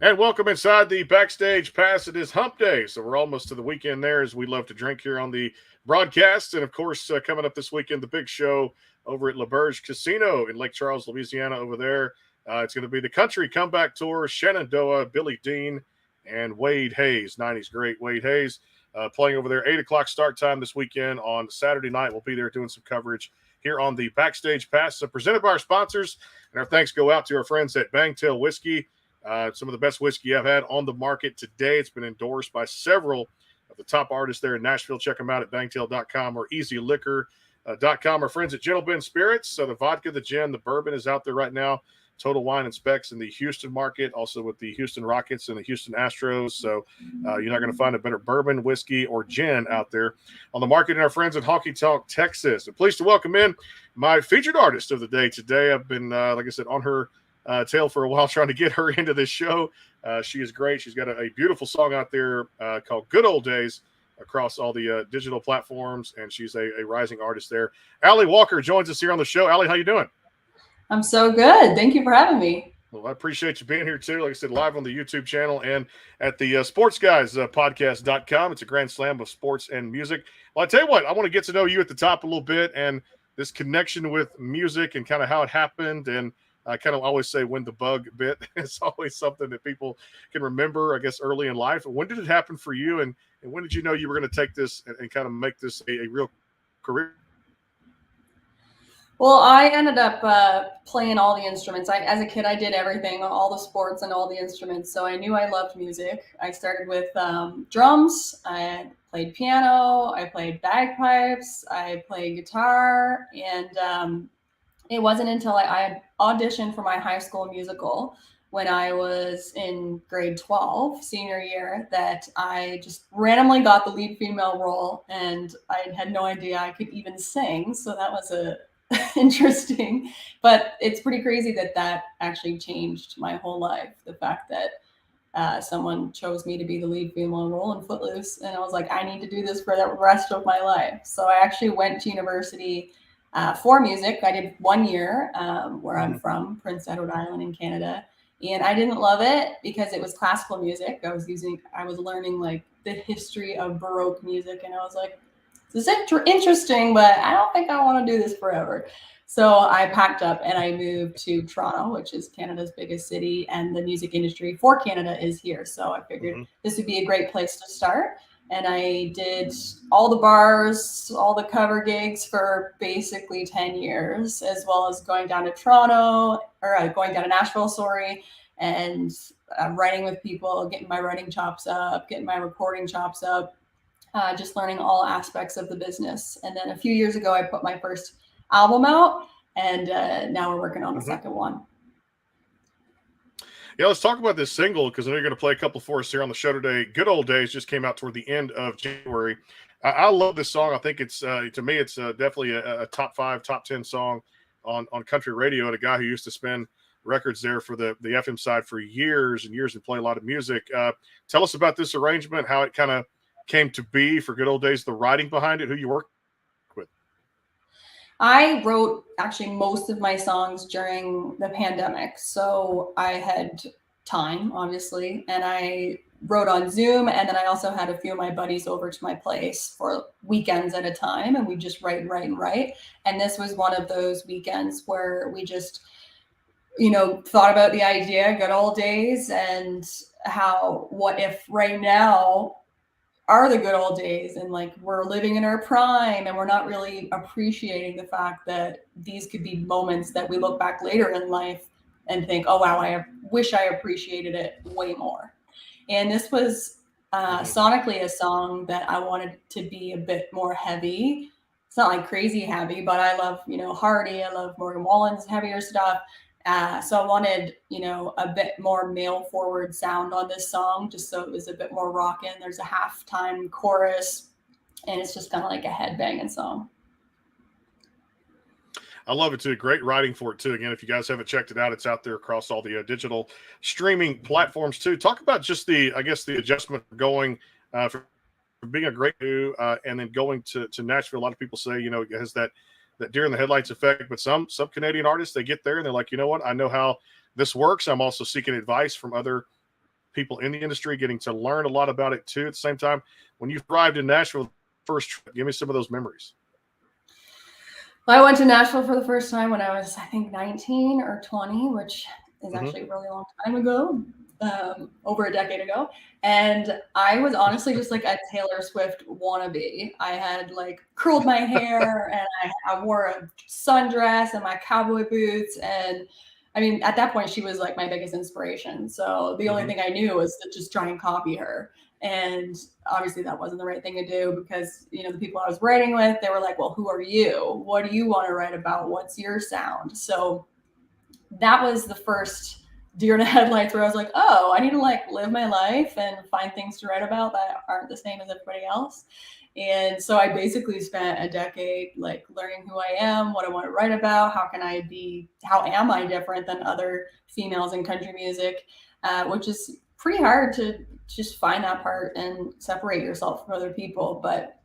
And welcome inside the backstage pass. It is hump day, so we're almost to the weekend there as we love to drink here on the broadcast. And of course, coming up this weekend, the big show over at LaBerge Casino in Lake Charles, Louisiana over there. It's going to be the country comeback tour, Shenandoah, Billy Dean, and Wade Hayes, 90s great Wade Hayes, playing over there. 8 o'clock start time this weekend on Saturday night. We'll be there doing some coverage here on the backstage pass. So presented by our sponsors, and our thanks go out to our friends at Bangtail Whiskey. Some of the best whiskey I've had on the market today. It's been endorsed by several of the top artists there in Nashville. Check them out at bangtail.com or easyliquor.com. Our friends at Gentle Ben Spirits. So the vodka, the gin, the bourbon is out there right now. Total Wine and Specs in the Houston market, also with the Houston Rockets and the Houston Astros. So you're not going to find a better bourbon, whiskey, or gin out there on the market. And our friends at Honky Tonk Texas. And pleased to welcome in my featured artist of the day today. I've been, like I said, on her tail for a while trying to get her into this show. She is great. She's got a beautiful song out there called Good Old Days across all the digital platforms, and she's a rising artist there. Alli Walker joins us here on the show. Alli, how you doing? I'm so good. Thank you for having me. Well, I appreciate you being here too. Like I said, live on the YouTube channel and at the sportsguys podcast.com. It's a grand slam of sports and music. Well, I tell you what, I want to get to know you at the top a little bit and this connection with music and kind of how it happened. And I kind of always say when the bug bit. It's always something that people can remember, I guess, early in life. When did it happen for you? And when did you know you were going to take this and kind of make this a real career? Well, I ended up playing all the instruments. As a kid, I did everything, all the sports and all the instruments. So I knew I loved music. I started with drums. I played piano. I played bagpipes. I played guitar. And it wasn't until I had auditioned for my high school musical when I was in grade 12, senior year, that I just randomly got the lead female role, and I had no idea I could even sing. So that was interesting, but it's pretty crazy that actually changed my whole life. The fact that someone chose me to be the lead female role in Footloose, and I was like, I need to do this for the rest of my life. So I actually went to university for music. I did 1 year where I'm from, Prince Edward Island in Canada. And I didn't love it because it was classical music. I was learning like the history of Baroque music. And I was like, this is interesting, but I don't think I want to do this forever. So I packed up and I moved to Toronto, which is Canada's biggest city. And the music industry for Canada is here. So I figured this would be a great place to start. And I did all the bars, all the cover gigs for basically 10 years, as well as going down to Nashville, and writing with people, getting my writing chops up, getting my recording chops up, just learning all aspects of the business. And then a few years ago, I put my first album out, and now we're working on the second one. Yeah, let's talk about this single because I know you're going to play a couple for us here on the show today. Good Old Days just came out toward the end of January. I love this song. I think it's, to me, it's definitely a top 5, top 10 song on country radio. And a guy who used to spin records there for the FM side for years and years and play a lot of music. Tell us about this arrangement, how it kind of came to be for Good Old Days, the writing behind it, who you worked with. I wrote actually most of my songs during the pandemic. So I had time, obviously, and I wrote on Zoom. And then I also had a few of my buddies over to my place for weekends at a time. And we just write. And this was one of those weekends where we just, thought about the idea, good old days, and what if right now are the good old days, and like we're living in our prime and we're not really appreciating the fact that these could be moments that we look back later in life and think, oh wow, I wish I appreciated it way more. And this was sonically a song that I wanted to be a bit more heavy. It's not like crazy heavy, but I love, Hardy, I love Morgan Wallen's heavier stuff. So I wanted, a bit more male forward sound on this song, just so it was a bit more rockin'. There's a halftime chorus, and it's just kind of like a headbanging song. I love it too. Great writing for it too. Again, if you guys haven't checked it out, it's out there across all the digital streaming platforms too. Talk about just the adjustment going from being a great new and then going to Nashville. A lot of people say, it has that deer in the headlights effect, but some Canadian artists, they get there and they're like, you know what? I know how this works. I'm also seeking advice from other people in the industry, getting to learn a lot about it too. At the same time, when you arrived in Nashville first trip, give me some of those memories. I went to Nashville for the first time when I was, I think, 19 or 20, which is Mm-hmm. actually a really long time ago, over a decade ago. And I was honestly just like a Taylor Swift wannabe. I had like curled my hair and I wore a sundress and my cowboy boots. And I mean, at that point, she was like my biggest inspiration. So the only Mm-hmm. thing I knew was to just try and copy her. And obviously that wasn't the right thing to do because, you know, the people I was writing with, they were like, well, who are you? What do you want to write about? What's your sound? So that was the first deer in the headlights where I was like, oh, I need to like live my life and find things to write about that aren't the same as everybody else. And so I basically spent a decade like learning who I am, what I want to write about, how am I different than other females in country music, which is pretty hard to just find that part and separate yourself from other people. But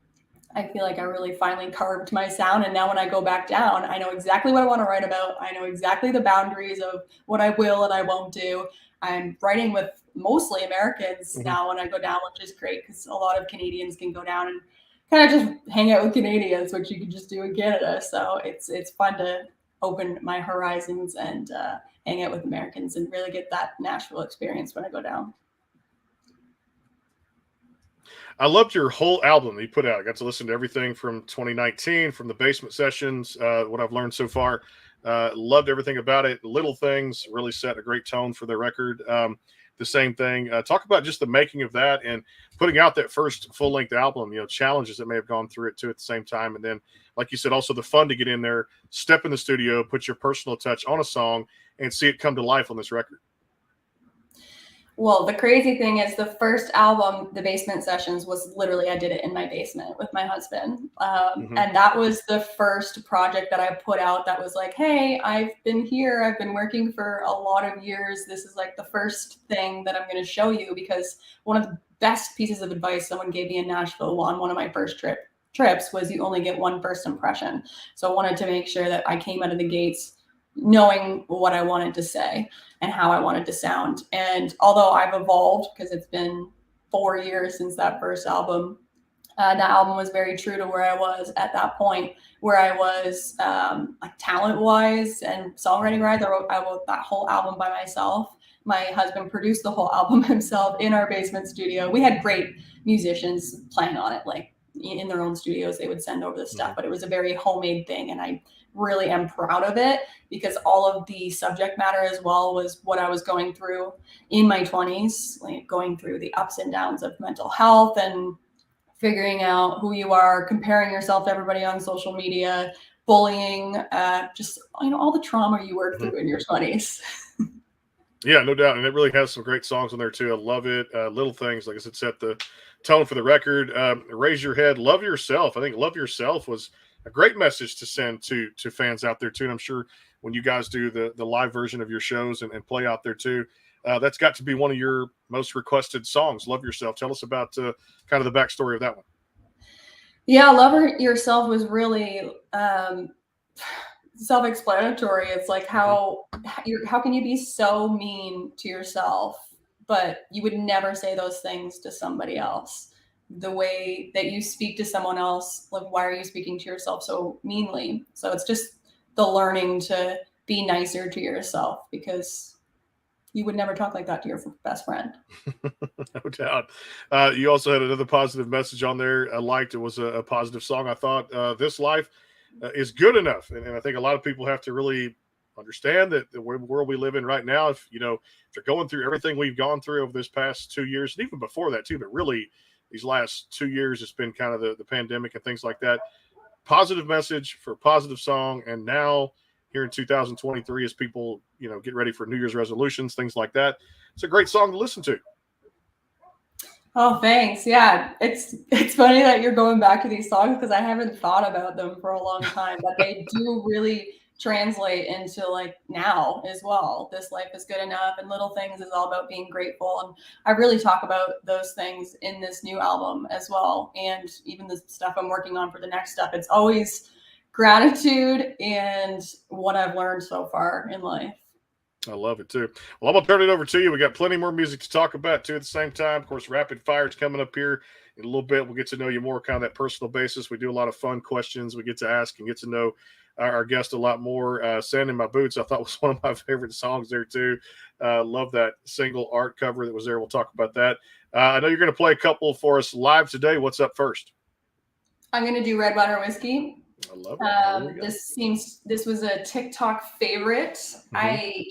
I feel like I really finally carved my sound. And now when I go back down, I know exactly what I want to write about. I know exactly the boundaries of what I will and I won't do. I'm writing with mostly Americans Mm-hmm. now when I go down, which is great because a lot of Canadians can go down and kind of just hang out with Canadians, which you can just do in Canada. So it's fun to open my horizons and hang out with Americans and really get that Nashville experience when I go down. I loved your whole album that you put out. I got to listen to everything from 2019, from the basement sessions, what I've learned so far. Loved everything about it. Little Things really set a great tone for the record. The same thing. Talk about just the making of that and putting out that first full length album, you know, challenges that may have gone through it too at the same time. And then, like you said, also the fun to get in there, step in the studio, put your personal touch on a song and see it come to life on this record. Well, the crazy thing is the first album, The Basement Sessions, was literally, I did it in my basement with my husband. Mm-hmm. And that was the first project that I put out that was like, hey, I've been here. I've been working for a lot of years. This is like the first thing that I'm going to show you because one of the best pieces of advice someone gave me in Nashville on one of my first trips was you only get one first impression. So I wanted to make sure that I came out of the gates knowing what I wanted to say and how I wanted to sound. And although I've evolved because it's been 4 years since that first album, that album was very true to where I was at that point, where I was like talent-wise and songwriting-wise. I wrote that whole album by myself. My husband produced the whole album himself in our basement studio. We had great musicians playing on it, like in their own studios. They would send over the stuff, but it was a very homemade thing, and I really am proud of it because all of the subject matter as well was what I was going through in my 20s, like going through the ups and downs of mental health and figuring out who you are, comparing yourself to everybody on social media, bullying, just, you know, all the trauma you work through in your 20s. Yeah, no doubt. And it really has some great songs on there too. I love it. Little Things, like I said, set the tone for the record. Raise Your Head, Love Yourself. I think Love Yourself was a great message to send to fans out there too. And I'm sure when you guys do the live version of your shows and play out there too, that's got to be one of your most requested songs, Love Yourself. Tell us about kind of the backstory of that one. Yeah, Love Yourself was really self-explanatory. It's like how can you be so mean to yourself, but you would never say those things to somebody else? The way that you speak to someone else, like why are you speaking to yourself so meanly? So it's just the learning to be nicer to yourself because you would never talk like that to your best friend. No doubt. You also had another positive message on there. I liked it. Was a positive song. I thought This Life is good enough. And I think a lot of people have to really understand that the world we live in right now, if they're going through everything we've gone through over this past 2 years, and even before that too, but really these last 2 years, it's been kind of the pandemic and things like that. Positive message for a positive song. And now here in 2023, as people, get ready for New Year's resolutions, things like that, it's a great song to listen to. Oh, thanks. Yeah, it's funny that you're going back to these songs because I haven't thought about them for a long time, but they do really translate into like now as well. This life is good enough, and Little Things is all about being grateful. And I really talk about those things in this new album as well. And even the stuff I'm working on for the next stuff, it's always gratitude and what I've learned so far in life. I love it too. Well, I'm gonna turn it over to you. We got plenty more music to talk about too at the same time. Of course, rapid fire is coming up here in a little bit. We'll get to know you more, kind of that personal basis. We do a lot of fun questions. We get to ask and get to know our guest a lot more. "Sand in My Boots" I thought was one of my favorite songs there too. Love that single art cover that was there. We'll talk about that. I know you're going to play a couple for us live today. What's up first? I'm going to do Red Wine or Whiskey. I love it. This was a TikTok favorite.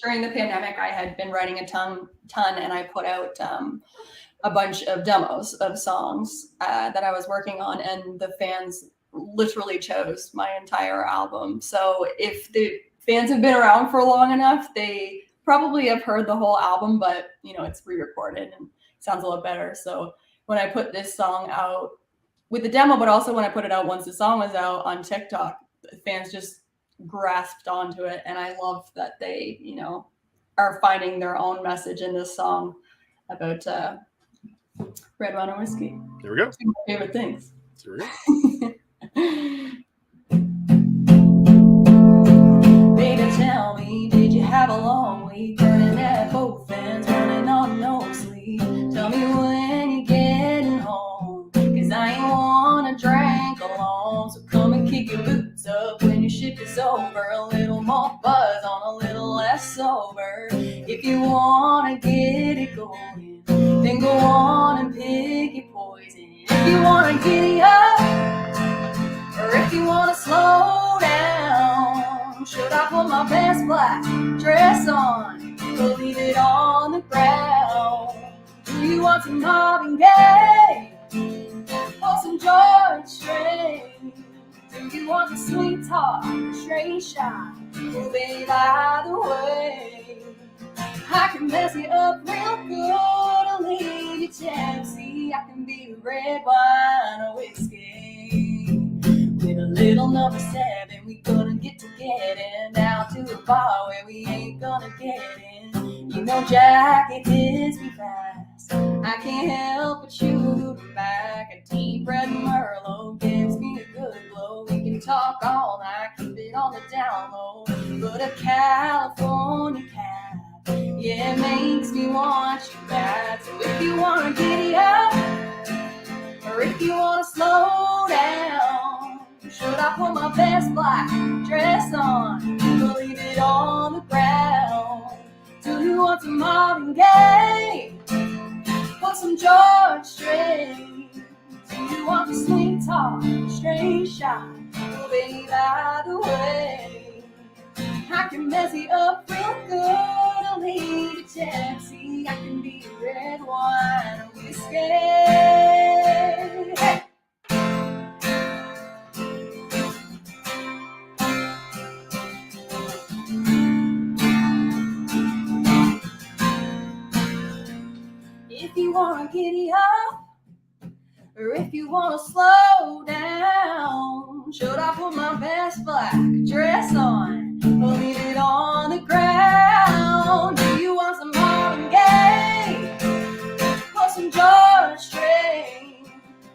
During the pandemic, I had been writing a ton, and I put out a bunch of demos of songs that I was working on, and the fans literally chose my entire album. So if the fans have been around for long enough, they probably have heard the whole album, but it's re-recorded and sounds a lot better. So when I put this song out with the demo, but also when I put it out once the song was out on TikTok, the fans just grasped onto it, and I love that they are finding their own message in this song about red wine and whiskey. Here we go. Two of my favorite things. Here we go. Baby, tell me, did you have a long week, burning at both ends, running on no sleep? Tell me when you getting home, 'cause I ain't wanna drink alone. So come and kick your boots up when your shift is over. A little more buzz on a little less sober. If you wanna get it going, then go on and pick your poison. If you wanna giddy up, or if you wanna slow down, should I put my best black dress on, or leave it on the ground? Do you want some Marvin Gaye, or some George Strait? Do you want the sweet talk, straight shot? Well, babe, either way, I can mess you up real good, I'll leave you tipsy. I can be the red wine or whiskey. With a little number 7, we gonna get together down to a bar where we ain't gonna get in. You know Jack, it hits me fast, I can't help but shoot back. A deep red Merlot gives me a good glow. We can talk all night, keep it on the down low. But a California cab, yeah, it makes me want you bad. So if you wanna giddy up, or if you wanna slow down, should I put my best black dress on, or leave it on the ground? Do you want some Marvin Gaye, or some George Strait? Do you want the sweet talk, straight shot? Well, babe, either way, I can mess you up real good, I'll leave you tipsy. I can be red wine or whiskey. Hey! If you wanna giddy up, or if you wanna slow down, should I put my best black dress on, or leave it on the ground? Do you want some Marvin Gaye, or some George Strait?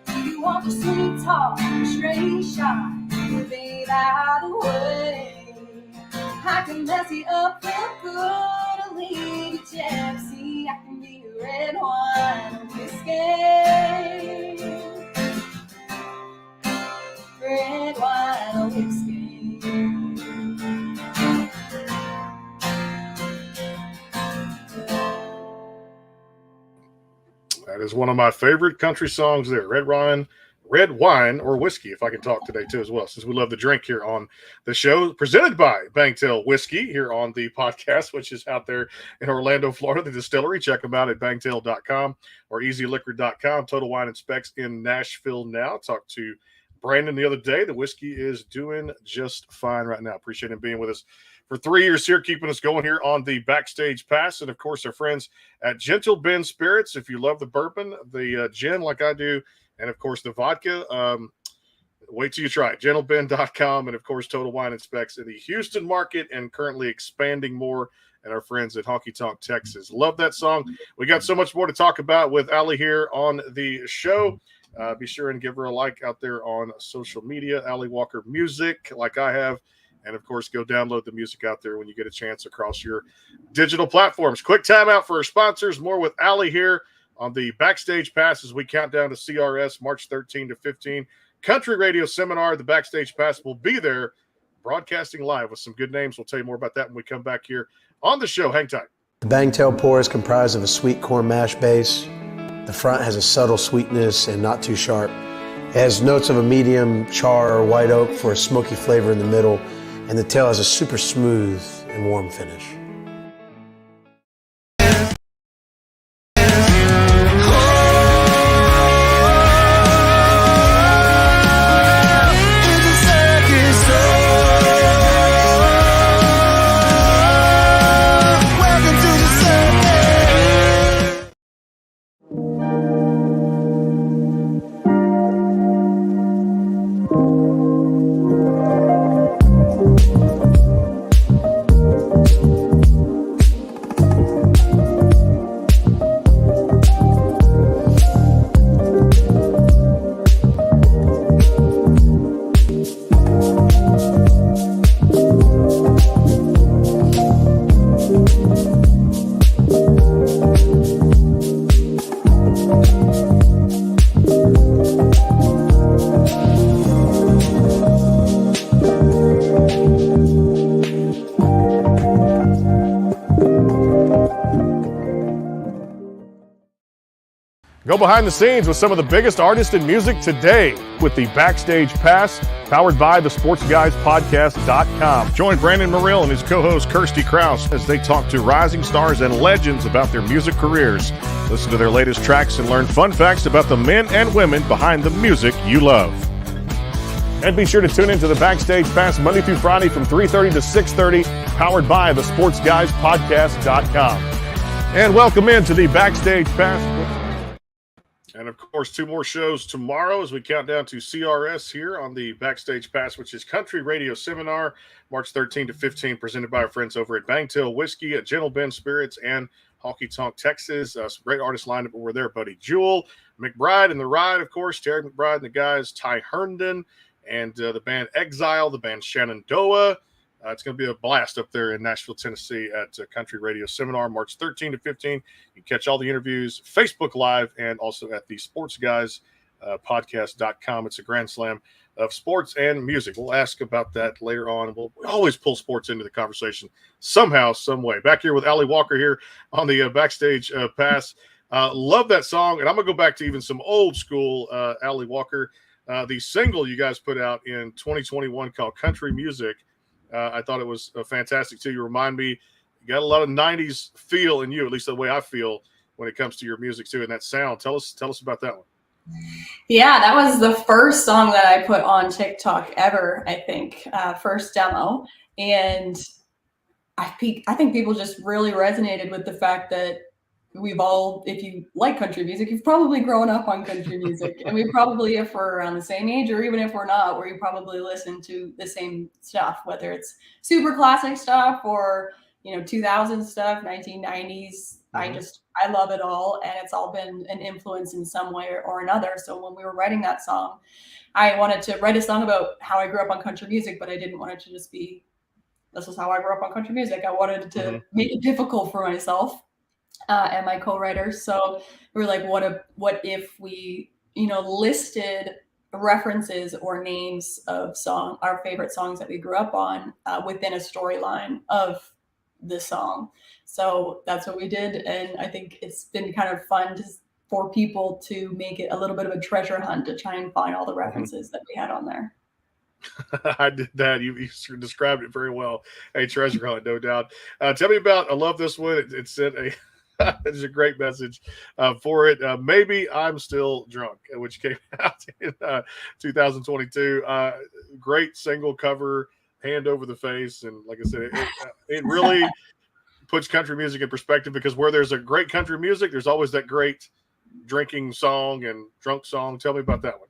Do you want the sweet talk, straight shot? Babe, either way, I can mess you up real good, I'll leave you tipsy. I can be red wine or whiskey. Red wine or whiskey. That is one of my favorite country songs there. Red wine or whiskey, if I can talk today too as well, since we love to drink here on the show, presented by Bangtail Whiskey here on the podcast, which is out there in Orlando, Florida, the distillery. Check them out at bangtail.com or easyliquor.com. Total Wine and Specs in Nashville now. Talked to Brandon the other day. The whiskey is doing just fine right now. Appreciate him being with us for 3 years here, keeping us going here on the Backstage Pass. And, of course, our friends at Gentle Ben Spirits. If you love the bourbon, the gin like I do, and, of course, the vodka, wait till you try it. GentleBen.com and, of course, Total Wine and Specs in the Houston market and currently expanding more and our friends at Honky Tonk, Texas. Love that song. We got so much more to talk about with Alli here on the show. Be sure and give her a like out there on social media, Alli Walker Music, like I have. And, of course, go download the music out there when you get a chance across your digital platforms. Quick timeout for our sponsors. More with Alli here on the Backstage Pass as we count down to CRS March 13 to 15. Country Radio Seminar. The Backstage Pass will be there broadcasting live with some good names. We'll tell you more about that when we come back here on the show. Hang tight. The Bangtail pour is comprised of a sweet corn mash base. The front has a subtle sweetness and not too sharp. It has notes of a medium char or white oak for a smoky flavor in the middle, and the tail has a super smooth and warm finish. Go behind the scenes with some of the biggest artists in music today with the Backstage Pass, powered by the SportsGuysPodcast.com. Join Brandon Morrill and his co-host Kirsty Krause as they talk to rising stars and legends about their music careers. Listen to their latest tracks and learn fun facts about the men and women behind the music you love. And be sure to tune into the Backstage Pass Monday through Friday from 3:30 to 6:30, powered by the SportsGuysPodcast.com. And welcome into the Backstage Pass. And, of course, 2 more shows tomorrow as we count down to CRS here on the Backstage Pass, which is Country Radio Seminar, March 13 to 15, presented by our friends over at Bangtail Whiskey, at Gentle Ben Spirits, and Honky Tonk Texas. Some great artists lined up over there. Buddy Jewell, McBride and the Ride, of course, Terry McBride and the guys, Ty Herndon, and the band Exile, the band Shenandoah. It's going to be a blast up there in Nashville, Tennessee at Country Radio Seminar, March 13 to 15. You can catch all the interviews, Facebook Live, and also at the SportsGuysPodcast.com. It's a grand slam of sports and music. We'll ask about that later on. We always pull sports into the conversation somehow, some way. Back here with Alli Walker here on the Backstage Pass. Love that song, and I'm going to go back to even some old school Alli Walker. The single you guys put out in 2021 called Country Music. I thought it was fantastic, too. You remind me, you got a lot of 90s feel in you, at least the way I feel when it comes to your music, too, and that sound. Tell us about that one. Yeah, that was the first song that I put on TikTok ever, I think, first demo. And I think people just really resonated with the fact that we've all, if you like country music, you've probably grown up on country music. And we probably, if we're around the same age, or even if we're not, we probably listen to the same stuff, whether it's super classic stuff or, 2000 stuff, 1990s. I love it all. And it's all been an influence in some way or another. So when we were writing that song, I wanted to write a song about how I grew up on country music, but I didn't want it to just be, this is how I grew up on country music. I wanted to make it difficult for myself. And my co-writers. So we were like, what if we, listed references or names of our favorite songs that we grew up on within a storyline of the song. So that's what we did. And I think it's been kind of fun for people to make it a little bit of a treasure hunt to try and find all the references that we had on there. I did that. You described it very well. A treasure hunt, no doubt. Tell me about, I love this one. It said it's a great message for it. Maybe I'm Still Drunk, which came out in 2022. Great single cover, hand over the face. And like I said, it really puts country music in perspective, because where there's a great country music, there's always that great drinking song and drunk song. Tell me about that one.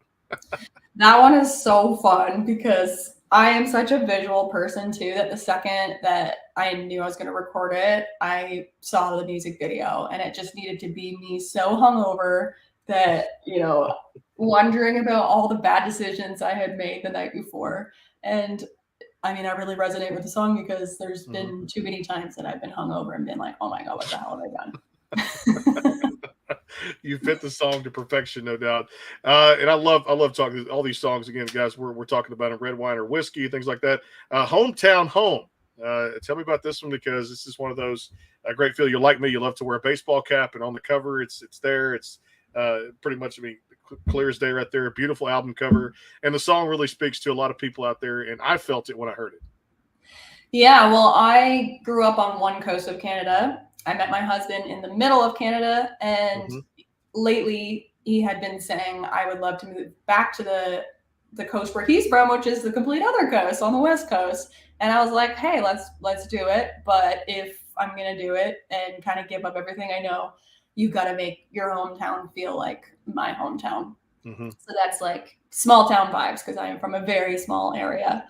That one is so fun because I am such a visual person too, that the second that I knew I was going to record it, I saw the music video, and it just needed to be me so hungover that, wondering about all the bad decisions I had made the night before. And I mean, I really resonate with the song because there's been too many times that I've been hungover and been like, oh my God, what the hell have I done? You fit the song to perfection, no doubt. And I love talking all these songs again, guys. We're talking about in red wine or whiskey, things like that. Hometown Home. Tell me about this one because this is one of those great feel. You're like me, you love to wear a baseball cap, and on the cover, it's there. It's pretty much, I mean, clear as day right there. Beautiful album cover, and the song really speaks to a lot of people out there. And I felt it when I heard it. Yeah, well, I grew up on one coast of Canada. I met my husband in the middle of Canada, and lately he had been saying I would love to move back to the coast where he's from, which is the complete other coast on the West Coast. And I was like, hey, let's do it. But if I'm gonna do it and kind of give up everything I know, you got to make your hometown feel like my hometown. So that's like small town vibes because I am from a very small area.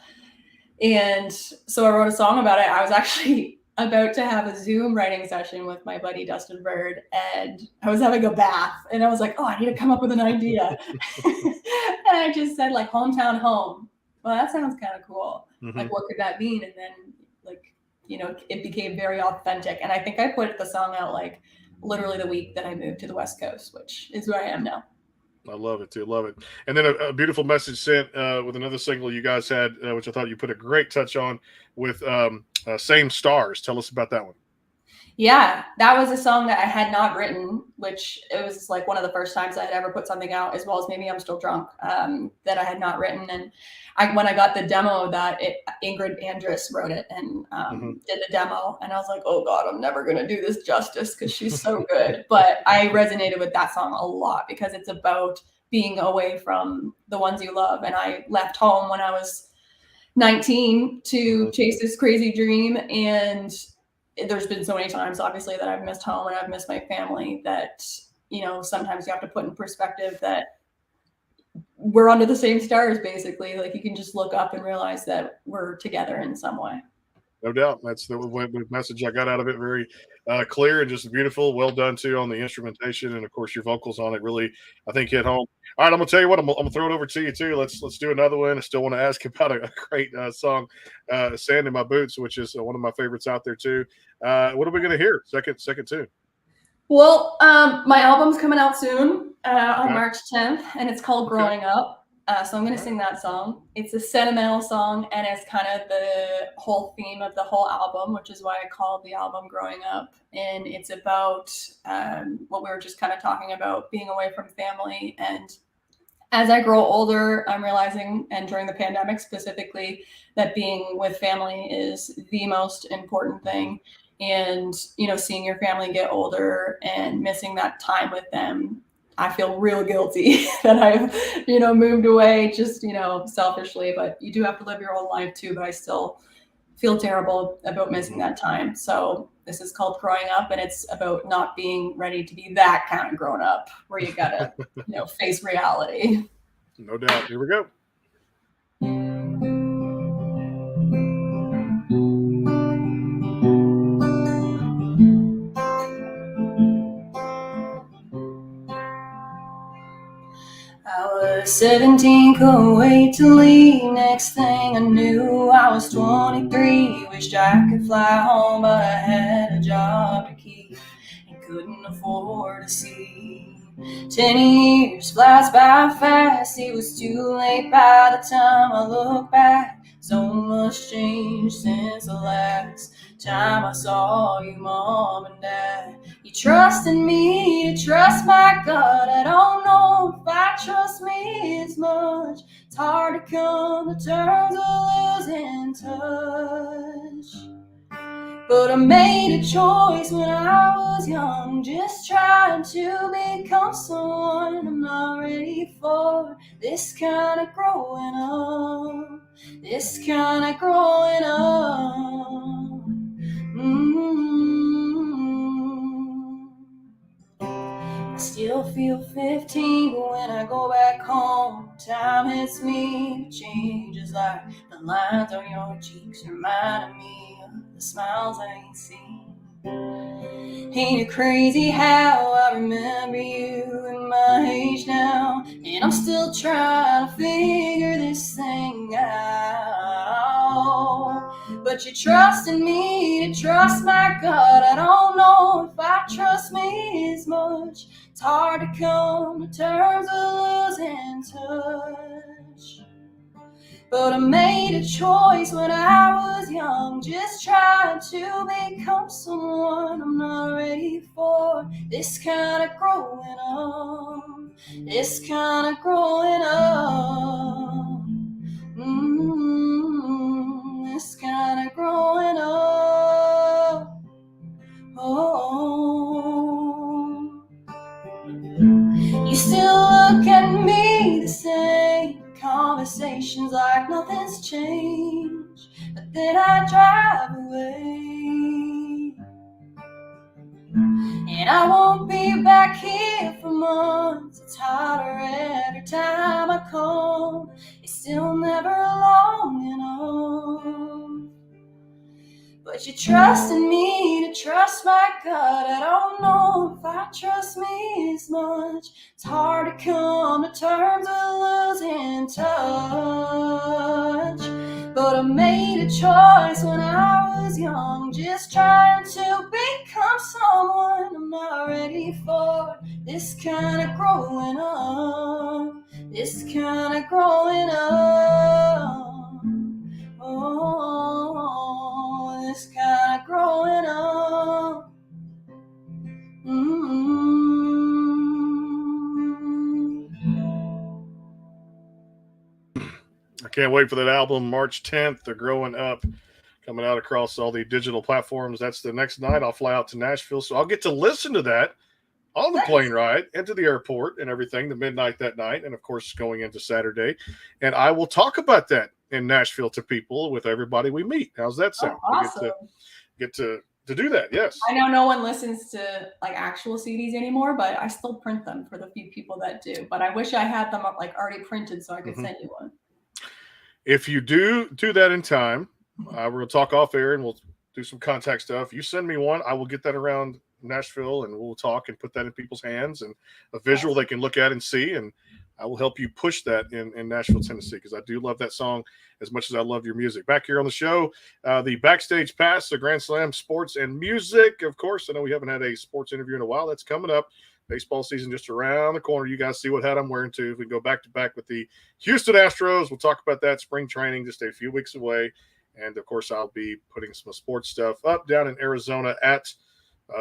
And so I wrote a song about it. I was actually about to have a Zoom writing session with my buddy Dustin Bird, and I was having a bath, and I was like, oh, I need to come up with an idea. And I just said like hometown home. Well, that sounds kind of cool. Like, what could that mean? And then like, you know, it became very authentic. And I think I put the song out like literally the week that I moved to the West Coast, which is where I am now. I love it too. Love it. And then a beautiful message sent with another single you guys had, which I thought you put a great touch on with Same Stars. Tell us about that one. Yeah, that was a song that I had not written, which it was like one of the first times I had ever put something out, as well as Maybe I'm Still Drunk, that I had not written. And when I got the demo, Ingrid Andress wrote it and did the demo. And I was like, oh God, I'm never going to do this justice because she's so good. But I resonated with that song a lot because it's about being away from the ones you love. And I left home when I was 19 to chase this crazy dream. And there's been so many times, obviously, that I've missed home and I've missed my family that, you know, sometimes you have to put in perspective that we're under the same stars, basically. Like, you can just look up and realize that we're together in some way. No doubt. That's the message I got out of it. Very clear and just beautiful. Well done, too, on the instrumentation. And, of course, your vocals on it really, I think, hit home. All right, I'm going to tell you what. I'm going to throw it over to you, too. Let's do another one. I still want to ask about a great song, Sand in My Boots, which is one of my favorites out there, too. What are we going to hear? Second tune. Well, my album's coming out soon on March 10th, and it's called Growing Up. So I'm going to sing that song. It's a sentimental song, and it's kind of the whole theme of the whole album, which is why I called the album Growing Up. And it's about what we were just kind of talking about, being away from family. And as I grow older, I'm realizing, and during the pandemic specifically, that being with family is the most important thing. And, you know, seeing your family get older and missing that time with them, I feel real guilty that I've, you know, moved away just, you know, selfishly, but you do have to live your own life too. But I still feel terrible about missing that time. So this is called Growing Up, and it's about not being ready to be that kind of grown up where you gotta, you know, face reality. No doubt. Here we go. I was 17, couldn't wait to leave. Next thing I knew, I was 23. Wished I could fly home, but I had a job to keep and couldn't afford to see. 10 years flies by fast. It was too late by the time I look back. So much changed since the last time I saw you, Mom and Dad. You trusted me to trust my gut. I don't know if I trust me as much. It's hard to come to terms with losing touch. But I made a choice when I was young, just trying to become someone I'm not ready for. This kind of growing up, this kind of growing up. I still feel 15, but when I go back home, time hits me. It changes like the lines on your cheeks reminding me of the smiles I ain't seen. Ain't it crazy how I remember you at my age now? And I'm still trying to figure this thing out. But you trust in me to trust my gut. I don't know if I trust me as much. It's hard to come to terms with losing touch. But I made a choice when I was young, just trying to become someone I'm not ready for. This kind of growing up, this kind of growing up, this kind of growing up. Oh, you still look at me the same. Conversations like nothing's changed, but then I drive away, and I won't be back here for months. It's harder every time I come. It's still never long enough. But you trust in me to trust my gut. I don't know if I trust me as much. It's hard to come to terms with losing touch. But I made a choice when I was young, just trying to become someone I'm not ready for. This kind of growing up, this kind of growing up. Oh, this kind of growing up. I can't wait for that album, March 10th. They're growing up, coming out across all the digital platforms. That's the next night. I'll fly out to Nashville, so I'll get to listen to that on the plane ride into the airport and everything, the midnight that night, and of course going into Saturday. And I will talk about that in Nashville to people with everybody we meet. How's that sound? Oh, awesome. Get to do that. Yes. I know no one listens to like actual CDs anymore, but I still print them for the few people that do. But I wish I had them like already printed so I could send you one. If you do that in time, we're going to talk off air and we'll do some contact stuff. You send me one, I will get that around Nashville and we'll talk and put that in people's hands and a visual they can look at and see. And I will help you push that in Nashville, Tennessee, because I do love that song as much as I love your music. Back here on the show, the Backstage Pass, the Grand Slam Sports and Music. Of course, I know we haven't had a sports interview in a while. That's coming up. Baseball season just around the corner. You guys see what hat I'm wearing, too. If we go back to back with the Houston Astros, we'll talk about that. Spring training just a few weeks away. And, of course, I'll be putting some sports stuff up down in Arizona at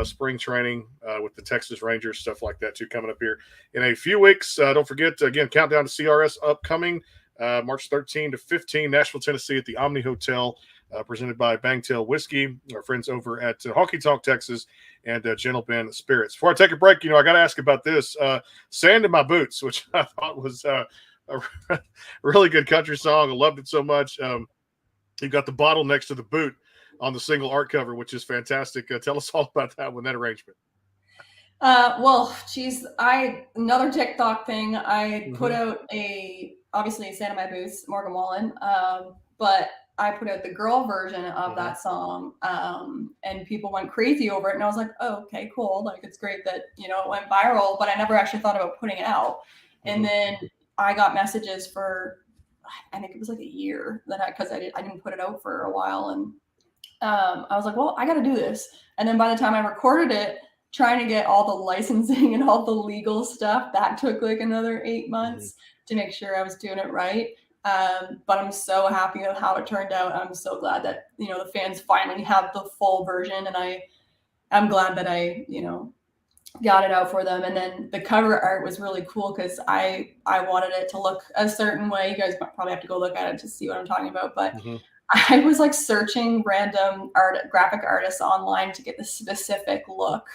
spring training with the Texas Rangers, stuff like that, too, coming up here in a few weeks. Don't forget, again, countdown to CRS upcoming March 13 to 15, Nashville, Tennessee at the Omni Hotel, presented by Bangtail Whiskey, our friends over at Honky Tonk, Texas, and Gentle Ben Spirits. Before I take a break, I got to ask about this. Sand in My Boots, which I thought was a really good country song. I loved it so much. You got the bottle next to the boot on the single art cover, which is fantastic. Tell us all about that one, that arrangement. Well, geez, another TikTok thing. I put out obviously Sand in My Boots, Morgan Wallen, but I put out the girl version of that song, and people went crazy over it. And I was like, oh, okay, cool. Like, it's great that, it went viral, but I never actually thought about putting it out. And then I got messages for, I think it was like a year because I didn't put it out for a while. And I was like, well, I got to do this. And then by the time I recorded it, trying to get all the licensing and all the legal stuff, that took like another 8 months to make sure I was doing it right. But I'm so happy with how it turned out. I'm so glad that, the fans finally have the full version. And I'm glad that I, got it out for them. And then the cover art was really cool because I wanted it to look a certain way. You guys probably have to go look at it to see what I'm talking about. But I was like searching random graphic artists online to get the specific look.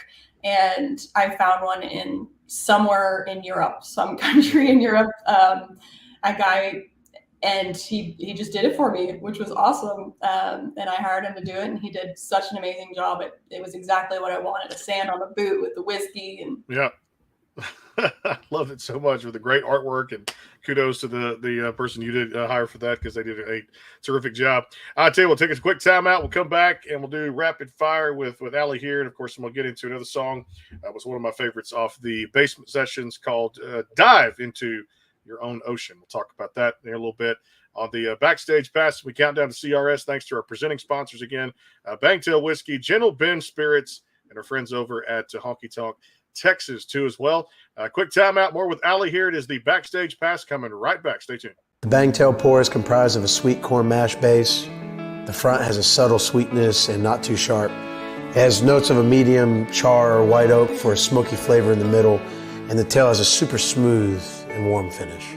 And I found one somewhere in Europe, some country in Europe, a guy, and he just did it for me, which was awesome. And I hired him to do it, and he did such an amazing job. It was exactly what I wanted, a sand on the boot with the whiskey. And yeah. I love it so much with the great artwork, and kudos to the person you did hire for that, because they did a terrific job. I tell you, we'll take a quick timeout. We'll come back and we'll do rapid fire with Alli here, and of course we'll get into another song. That was one of my favorites off the Basement Sessions called "Dive Into Your Own Ocean." We'll talk about that in a little bit. on the Backstage Pass. We count down to CRS thanks to our presenting sponsors again, Bangtail Whiskey, Gentle Ben Spirits, and our friends over at Honky Tonk Texas too as well. Quick timeout, more with Alli here. It is the Backstage Pass coming right back. Stay tuned. The Bangtail pour is comprised of a sweet corn mash base. The front has a subtle sweetness and not too sharp. It has notes of a medium char or white oak for a smoky flavor in the middle, and the tail has a super smooth and warm finish.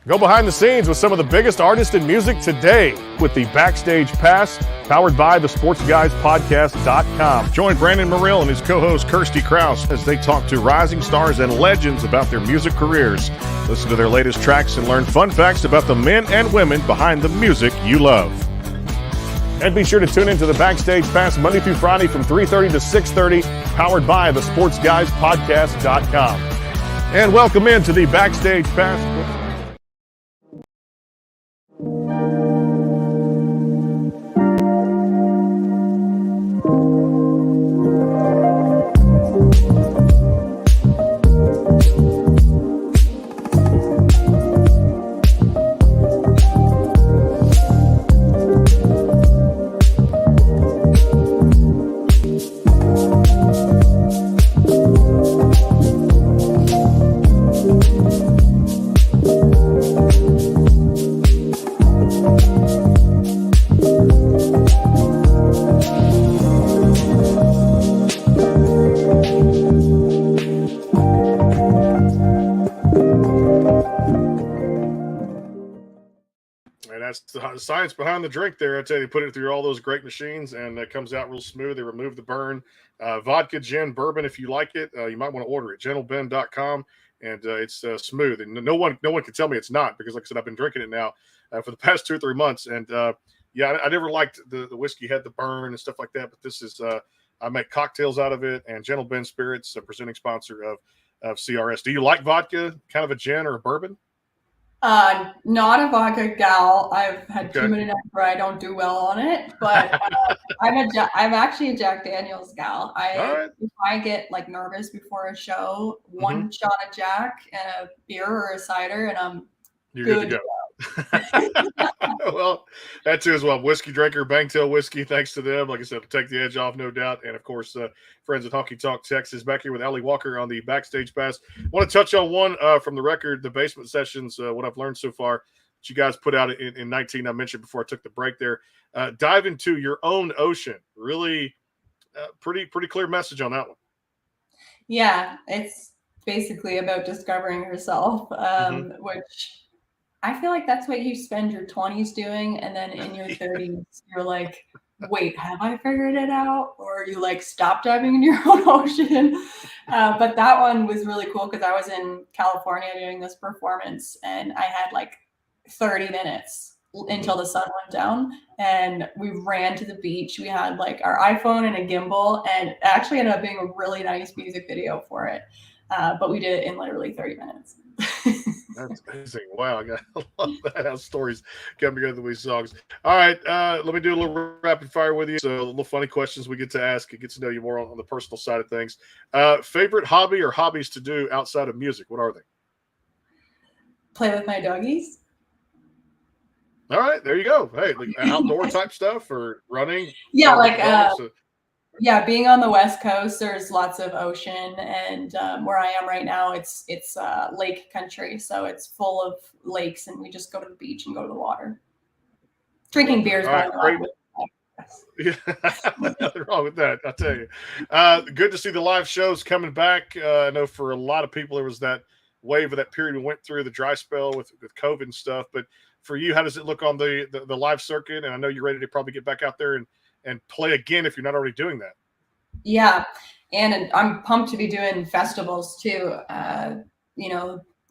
Go behind the scenes with some of the biggest artists in music today with the Backstage Pass, powered by the SportsGuysPodcast.com. Join Brandon Morrill and his co-host Kirsty Krause as they talk to rising stars and legends about their music careers. Listen to their latest tracks and learn fun facts about the men and women behind the music you love. And be sure to tune into the Backstage Pass Monday through Friday from 3:30 to 6:30, powered by the SportsGuysPodcast.com. And welcome into the Backstage Pass. That's the science behind the drink there. I tell you, put it through all those great machines, and it comes out real smooth. They remove the burn. Vodka, gin, bourbon, if you like it, you might want to order it. GentleBen.com, and it's smooth. And no one can tell me it's not, because, like I said, I've been drinking it now for the past 2 or 3 months. And, yeah, I never liked the whiskey had the burn and stuff like that, but this is I make cocktails out of it. And Gentle Ben Spirits, a presenting sponsor of CRS. Do you like vodka, kind of a gin or a bourbon? Not a vodka gal. I've had too many nights where I don't do well on it, but I'm actually a Jack Daniels gal. If I get like nervous before a show, one shot of Jack and a beer or a cider, and you're good to go. Well, that too as well. Whiskey drinker, Bangtail Whiskey. Thanks to them. Like I said, take the edge off, no doubt. And of course, friends at Honky Tonk Texas. Back here with Alli Walker on the Backstage Pass. I want to touch on one from the record, the basement sessions. What I've learned so far that you guys put out in 19. I mentioned before I took the break there. Dive into your own ocean. Really, pretty clear message on that one. Yeah, it's basically about discovering yourself, which I feel like that's what you spend your 20s doing, and then in your 30s, you're like, wait, have I figured it out? Or you like stop diving in your own ocean. But that one was really cool because I was in California doing this performance, and I had like 30 minutes until the sun went down, and we ran to the beach. We had like our iPhone and a gimbal, and it actually ended up being a really nice music video for it. But we did it in literally 30 minutes. That's amazing. Wow, I love that, how stories come together with these songs. All right, let me do a little rapid fire with you. So a little funny questions we get to ask. It gets to know you more on the personal side of things. Favorite hobby or hobbies to do outside of music? What are they? Play with my doggies. All right, there you go. Hey, like outdoor type stuff or running? Yeah, like yeah, being on the West Coast, there's lots of ocean, and where I am right now, it's lake country, so it's full of lakes, and we just go to the beach and go to the water. Drinking beers. Right, yeah, nothing wrong with that, I'll tell you. Good to see the live shows coming back. I know for a lot of people, there was that wave of that period we went through, the dry spell with COVID and stuff. But for you, how does it look on the live circuit? And I know you're ready to probably get back out there and play again if you're not already doing that. Yeah. And I'm pumped to be doing festivals too.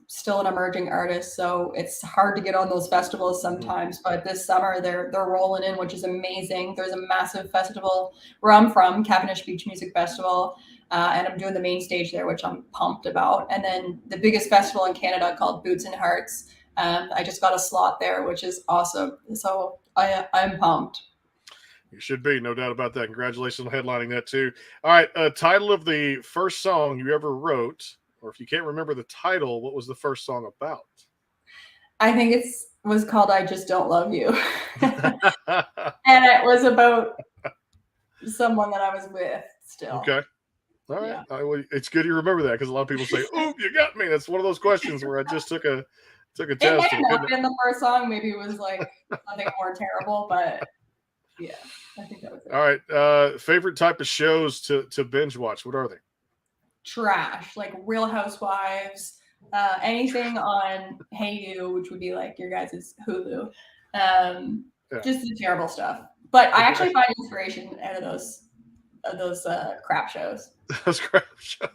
Still an emerging artist, so it's hard to get on those festivals sometimes. But this summer they're rolling in, which is amazing. There's a massive festival where I'm from, Cavendish Beach Music Festival. and I'm doing the main stage there, which I'm pumped about. And then the biggest festival in Canada called Boots and Hearts. I just got a slot there, which is awesome. So I'm pumped. You should be, no doubt about that. Congratulations on headlining that too. All right, title of the first song you ever wrote, or if you can't remember the title, what was the first song about? I think it was called "I Just Don't Love You," and it was about someone that I was with still. Okay. All right. Yeah. It's good you remember that because a lot of people say, "Oh, you got me." That's one of those questions where I just took a It test. might have not been the first song. Maybe it was like something more terrible, but yeah, I think that was it. All right. Favorite type of shows to binge watch? What are they? Trash, like Real Housewives, anything on Hey You, which would be like your guys' Hulu. Just the terrible stuff. But I actually find inspiration out of those crap shows. Those crap shows.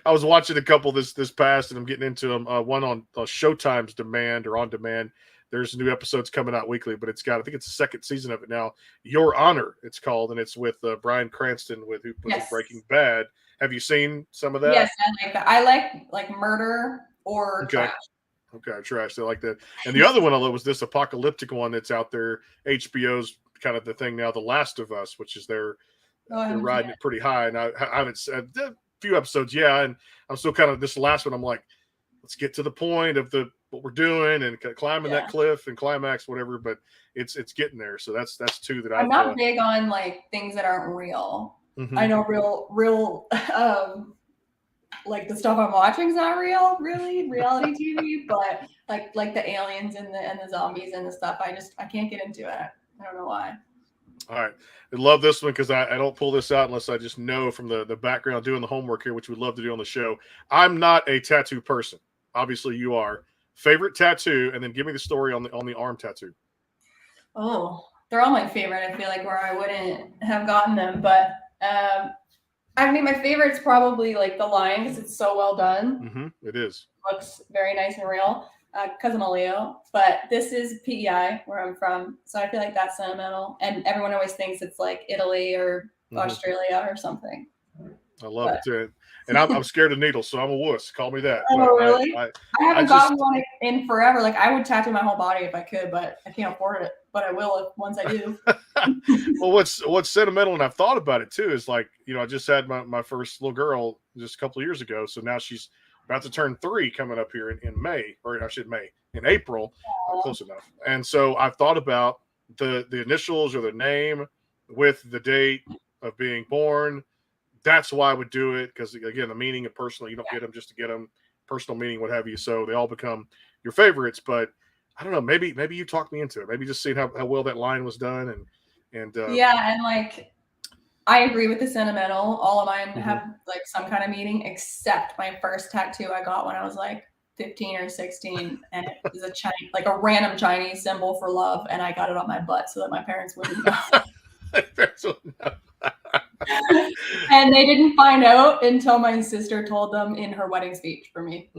I was watching a couple this past, and I'm getting into them. One on Showtime's Demand or On Demand. There's new episodes coming out weekly, but I think it's the second season of it now. Your Honor, it's called, and it's with Bryan Cranston, who was Breaking Bad. Have you seen some of that? Yes, I like that. I like murder or trash. Okay, trash. I like that. And the other one I love was this apocalyptic one that's out there. HBO's kind of the thing now, The Last of Us, which is they're riding it pretty high. And I haven't said a few episodes, and I'm still kind of this last one. I'm like, let's get to the point of what we're doing and climbing that cliff and climax, whatever. But it's getting there. So that's two that I'm not big on like things that aren't real. Mm-hmm. I know real like the stuff I'm watching is not real, really reality TV, but like the aliens and the zombies and the stuff, I can't get into it. I don't know why. All right. I love this one because I don't pull this out unless I just know from the background doing the homework here, which we'd love to do on the show. I'm not a tattoo person. Obviously you are. Favorite tattoo, and then give me the story on the arm tattoo. Oh, they're all my favorite. I feel like where I wouldn't have gotten them, but I mean, my favorite's probably like the lion because it's so well done. Mm-hmm. It is. Looks very nice and real because I'm a Leo. But this is PEI, where I'm from. So I feel like that's sentimental. And everyone always thinks it's like Italy or Australia or something. I love it too. And I'm scared of needles, so I'm a wuss. Call me that. Oh, really? I haven't gotten one in forever. Like, I would tattoo my whole body if I could, but I can't afford it. But I will once I do. Well, what's sentimental, and I've thought about it too, is like, I just had my first little girl just a couple of years ago. So now she's about to turn 3 coming up here in May, or in April, close enough. And so I've thought about the initials or the name with the date of being born. That's why I would do it, because again, the meaning of personal, you don't get them just to get them, personal meaning, what have you. So they all become your favorites. But I don't know, maybe you talked me into it. Maybe just seeing how well that line was done and like I agree with the sentimental. All of mine have like some kind of meaning, except my first tattoo I got when I was like 15 or 16, and it was a random Chinese symbol for love, and I got it on my butt so that my parents wouldn't know. And they didn't find out until my sister told them in her wedding speech for me.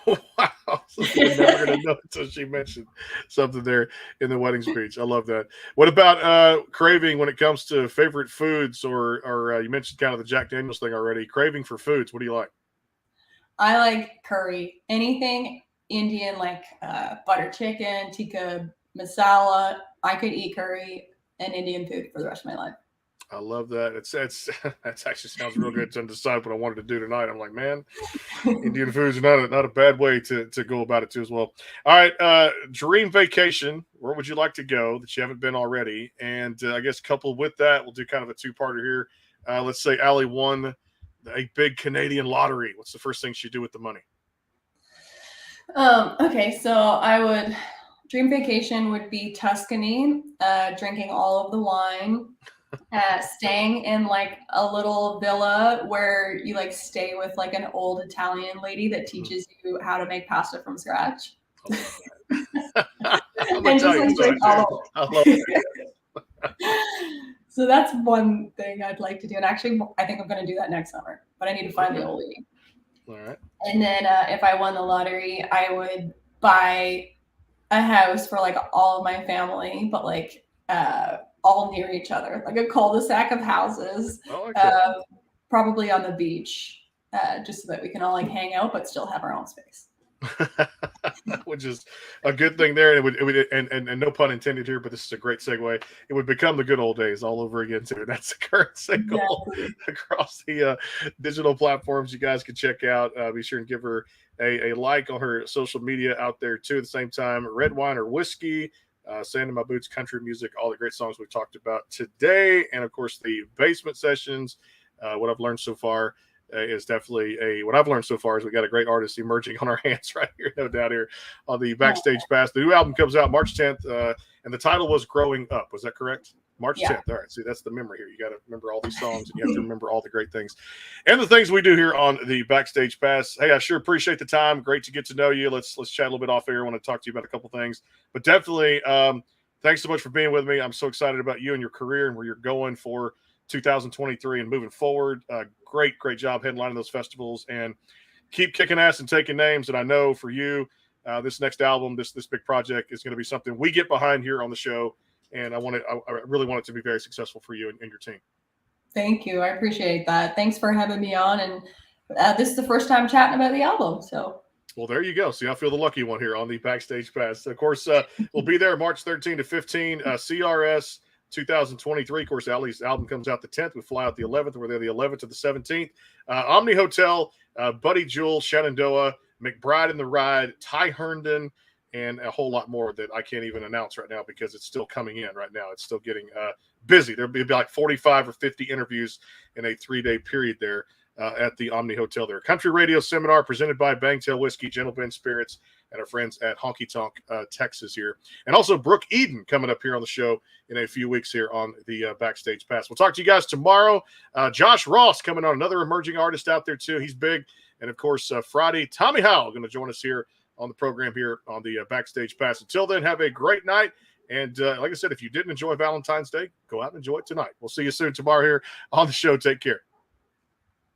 Wow. So they're never going to know until she mentioned something there in the wedding speech. I love that. What about craving when it comes to favorite foods, or you mentioned kind of the Jack Daniels thing already. Craving for foods. What do you like? I like curry. Anything Indian, like butter chicken, tikka masala. I could eat curry and Indian food for the rest of my life. I love that. That actually sounds real good to decide what I wanted to do tonight. I'm like, man, Indian foods are not a bad way to go about it too as well. All right, dream vacation. Where would you like to go that you haven't been already? And I guess coupled with that, we'll do kind of a two-parter here. Let's say Alli won a big Canadian lottery. What's the first thing she'd do with the money? Okay, so dream vacation would be Tuscany, drinking all of the wine. Staying in like a little villa where you like stay with like an old Italian lady that teaches you how to make pasta from scratch. And just like drink all of it. So that's one thing I'd like to do. And actually, I think I'm going to do that next summer, but I need to find the old lady. All right. And then if I won the lottery, I would buy a house for like all of my family, but like all near each other, like a cul-de-sac of houses, probably on the beach, just so that we can all like hang out, but still have our own space. Which is a good thing there. And it would and no pun intended here, but this is a great segue. It would become the good old days all over again too. That's the current single across the digital platforms you guys can check out. Be sure and give her a like on her social media out there too. At the same time, Red Wine or Whiskey, Sand in My Boots, country music, all the great songs we've talked about today. And of course the basement sessions. What I've learned so far is definitely what I've learned so far is we got a great artist emerging on our hands right here, no doubt, here on the Backstage Pass. The new album comes out March 10th, and the title was Growing Up. Was that correct? March 10th. All right. See, that's the memory here. You got to remember all these songs, and you have to remember all the great things and the things we do here on the Backstage Pass. Hey, I sure appreciate the time. Great to get to know you. Let's chat a little bit off air. I want to talk to you about a couple things, but definitely thanks so much for being with me. I'm so excited about you and your career and where you're going for 2023 and moving forward. Great job headlining those festivals, and keep kicking ass and taking names. And I know for you, this next album, this big project is going to be something we get behind here on the show. And I really want it to be very successful for you and your team. Thank you. I appreciate that. Thanks for having me on. And this is the first time chatting about the album. So. Well, there you go. See, I feel the lucky one here on the Backstage Pass. Of course, we'll be there March 13 to 15, CRS 2023. Of course, Alli's album comes out the 10th. We fly out the 11th. We're there the 11th to the 17th. Omni Hotel, Buddy Jewel, Shenandoah, McBride and the Ride, Ty Herndon, and a whole lot more that I can't even announce right now because it's still coming in right now. It's still getting busy. There'll be like 45 or 50 interviews in a 3-day period there at the Omni Hotel there. Country Radio Seminar presented by Bangtail Whiskey, Gentle Ben Spirits, and our friends at Honky Tonk, Texas here. And also Brooke Eden coming up here on the show in a few weeks here on the Backstage Pass. We'll talk to you guys tomorrow. Josh Ross coming on, another emerging artist out there too. He's big. And of course, Friday, Tommy Howell going to join us here on the program here on the Backstage Pass. Until then, have a great night. And like I said, if you didn't enjoy Valentine's Day, go out and enjoy it tonight. We'll see you soon tomorrow here on the show. Take care.